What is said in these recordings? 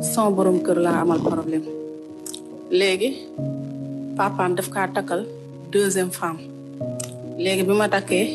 sama borom kër laa amal problème léegi papaam daf kaa takkal deuxième femme léegi bi ma takkee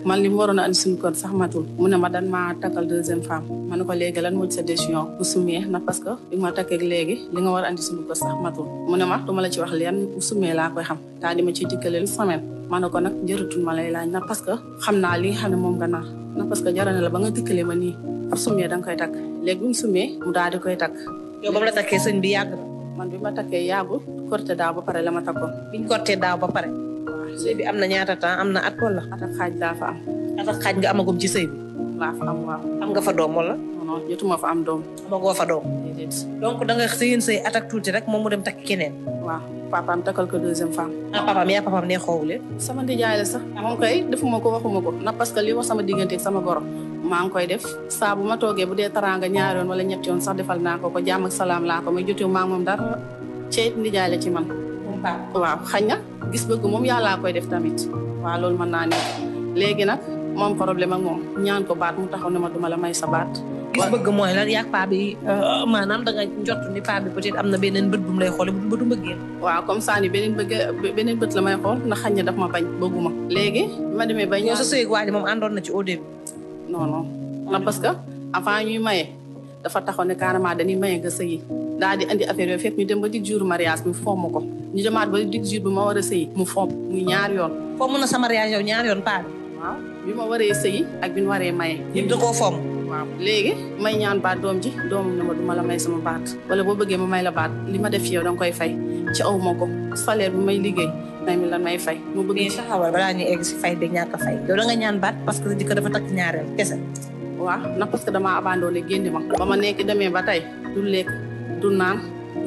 man li mu waroon a andi suñu kër sax matul mu ne ma dan maa takkal deuxième femme ma ne ko léegi lan moo ci sa décision bu sumee na parce que bi ma takkee léegi li nga war a andi suñu kër sax matul mu ne ma duma la ci wax leen bu sumee laa koy xam daa di ma ciy dikkale lu semaine ma ne ko nag jëratul ma lay laaj na parce que xam naa li nga xam ne moom nga nar na parce que jarane la ba nga dikkale ma nii bu sumee da nga koy takk léegi bi mu sumee mu daal di koy takk. yow ba mu la takkee sëñ bi yàgg na. man bi ma takkee yàggul korte daaw ba pare la ma takkoon. biñ kortee daaw ba pare. waaw sëy bi am na ñaata temps am na at wala. at ak xaaj laa fa am. at ak xaaj nga amagum ci sëy bi. laa fa am waaw. am nga fa doom wala. non jotuma fa am doom. amagoo fa doom. déedéet. donc da nga sëyin sëy at ak tuuti rek moom mu dem takk keneen. waaw papaam takkal ko deuxième femme. ah papaam yaa papaam nee xoowule. sama ndijaay la sax moom kay defuma ko waxuma ko na parce que li wax sama diggante ak sama goro maa ngi koy def saa bu ma toogee bu dee taraanga ñaari yoon wala ñetti yoon sax defal naa ko jàmm ak salaam laa ko may jotee maa moom dara ceet ndijaay la ci man. waaw xañ na gis bëgg moom yàllaa koy def tamit waaw loolu mën naa nekk léegi nag moom problème ak moom ñaan ko baat mu taxaw ne ma duma la may sa baat. gis bëgg mooy lan yaag paa bi maanaam da nga njott ni paa bi peut-être am na beneen bët bu mu lay xoole bu du mbëggeel. waaw comme ça ni beneen bët la may xool ndax xañ na daf ma bañ bëgguma léegi bi ma demee ba yow sa sëy waa ji moom àndoon na ci au début. non non na parce que avant ñuy maye dafa taxaw ne carrément dañuy maye nga sëyi daal di andi affaire yooyu fekk ñu dem ba dig jour mariage bi mu fomm ko ñu demaat ba dig jour bi ma war a sëyi mu fomm muy ñaar yoon. fomm na sa mariage yow ñaar yoon paa bi. waaw bi ma waree sëyi ak bi ñu waree maye. yëpp da koo fomm. waaw léegi may ñaan baat doom ji doomam ne ma duma la may sama baat wala boo bëggee ma may la baat li ma def yow danga koy fay ci aw ma ko salaire bi may liggéey nay mi lan may fay. mu bëgg mais taxawal balaa ñuy egg si fay beeg ñàkk a fay yow da nga ñaan baat parce que sa jëkkër dafa takk ñaareel kese. waaw na parce que damaa abandonné génn ma. ba ma nekk demee ba tey du lekk du naan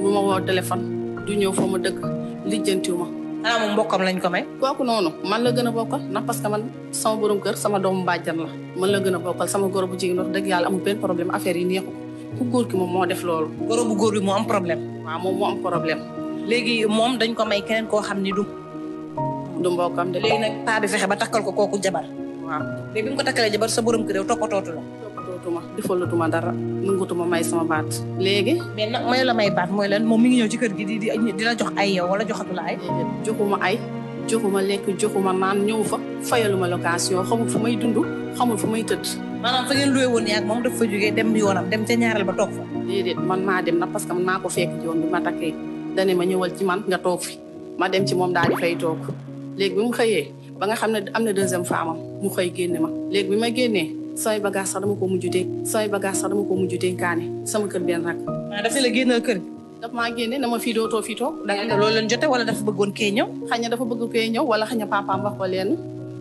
du ma woo téléphone du ñëw fa ma dëkk lijjantiw ma. ah moom mbokkam lañ ko may. kooku noonu man la gën a bokkal na parce que man sama borom kër sama doomu bàjjan la man la gën a bokkal sama goro bu jigéen wax dëgg yàlla amul benn problème affaire yi neexu ku góor ki moom moo def loolu. goro bu góor bi moo am problème. waaw moom moo am problème. léegi moom dañ ko may keneen koo xam ni du mbokkam de. léegi nag paa bi fexe ba takkal ko kooku jabar. waaw léegi bi mu ko takkalee jabar sa borom kër yow toppatootu la. toppatootuma defalatuma dara nangutuma may sama baat. léegi. mais nag may la may baat mooy lan moom mi ngi ñëw ci kër gi di la jox ay yow wala joxatu la ay. joxuma ay joxuma lekk joxuma naan ñëw fa fayaluma location xamul fu may dund xamul fu may tëdd. maanaam fa ngeen luwee woon yaag moom daf fa jógee dem yoonam dem ca ñaareel ba toog fa. déedéet man maa dem na parce que man maa ko fekk ci yoon bi ma takkee dane ma ñëwal ci man nga toog fi ma dem ci moom daal di fay toog léegi bi mu xëyee ba nga xam ne am na deuxième femme am mu xëy génne ma léegi bi ma génnee samay bagage sax dama ko mujj dénkaane sama kër benn rak. daf la génnal kër gi. daf maa génne na ma fii dootoo fii toog. da nga loolu leen jote wala dafa bëggoon kee ñëw. xëy na dafa bëgg kee ñëw wala xëy na papaam wax ko leen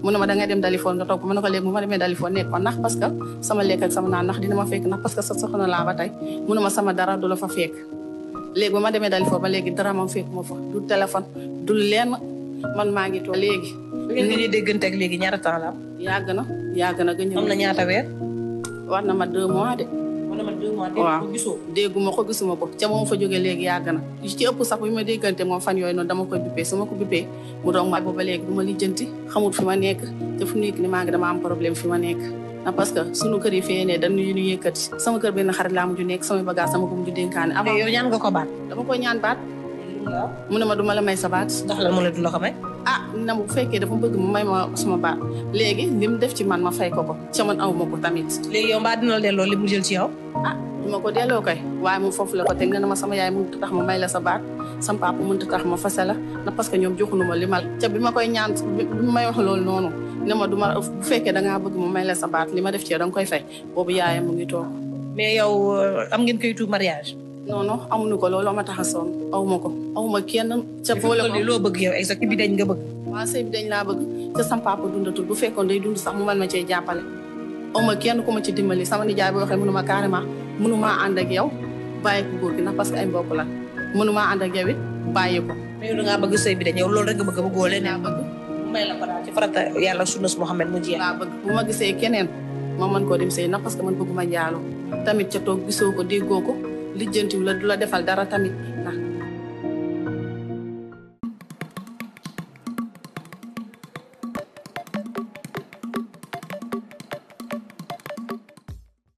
mu ne ma da ngay dem Dalifort nga toog ma ne ko léegi bu ma demee Dalifort nekk ko ndax parce que sama lekk ak sama naan ndax dina ma fekk ndax parce que sa soxna laa ba tey mu ne ma sama dara du la fa fekk léegi ba ma demee Dalifort ba léegi dara ma fekk ma fa du téléphone du lenn man maa ngi toog léegi. ngeen ngi déggante ak léegi ñaata temps la am. yàgg na gën ñëw. am na ñaata weer. war na ma 2 mois de. war na ma 2 mois. waaw gisoo. dégguma ko gisuma ko ca moom fa jógee léegi yàgg na ci ëpp sax bi ma déggante moom fan yooyu noonu dama koy bippee su ma ko bippee mu doog ma booba léegi du ma lijjanti xamul fi ma nekk te fu nekk ni maa ngi dama am problème fi ma nekk na parce que sunu kër yi fee ne dañu ñu yëkkati sama kër benn xarit laa mujj nekk samay bagage sama ko mujj dénkaane avant yow ñaan nga ko baat. dama koy ñaan baat mu ne ma duma la may sa baat ndax la mu ne du la ko may. na bu fekkee dafa bëgg mu may ma sama baat léegi li mu def ci man ma fay ko ca man aw ma ko tamit léegi yow mbaa dina la delloo li mu jël ci yow. duma ko delloo kay waaye moom foofu la ko teg ne na ma sama yaay mënut tax ma may la sa baat sama papa mënut tax ma fase la na parce que ñoom joxunu ma li mal ca bi ma koy ñaan bi may wax loolu noonu ne ma duma bu fekkee dangaa bëgg ma may la sa baat li ma def ci yow danga koy fay boobu yaayam mu ngi toog. mais yow am ngeen kayitu mariage. non non amuñu ko loolu ma tax a sonn aw ma ko aw ma kenn ca boole ko loo bëgg yow exact bi dañ nga bëgg. waaw sëy bi dañ laa bëgg ca sama papa dundatul bu fekkoon day dund sax mu mën ma cee jàppale aw ma kenn ku ma ci dimbali sama nijaay boo waxee mënu ma carrément mënu maa ànd ak yow bàyyi ko góor gi ndax parce que ay mbokk la mënu maa ànd ak yow it bàyyi ko. mais yow da ngaa bëgg sëy bi dañ yow loolu rek nga bëgg bëggoo leneen bëgg may la ko daal ci farata yàlla sunnas Muhammad mu jeex. laa bëgg bu ma gisee keneen ma mën koo dem sëy ndax parce que man bëgguma njaaloo tamit ca toog gisoo ko déggoo ko lijjantiw la du la defal dara tamit ndax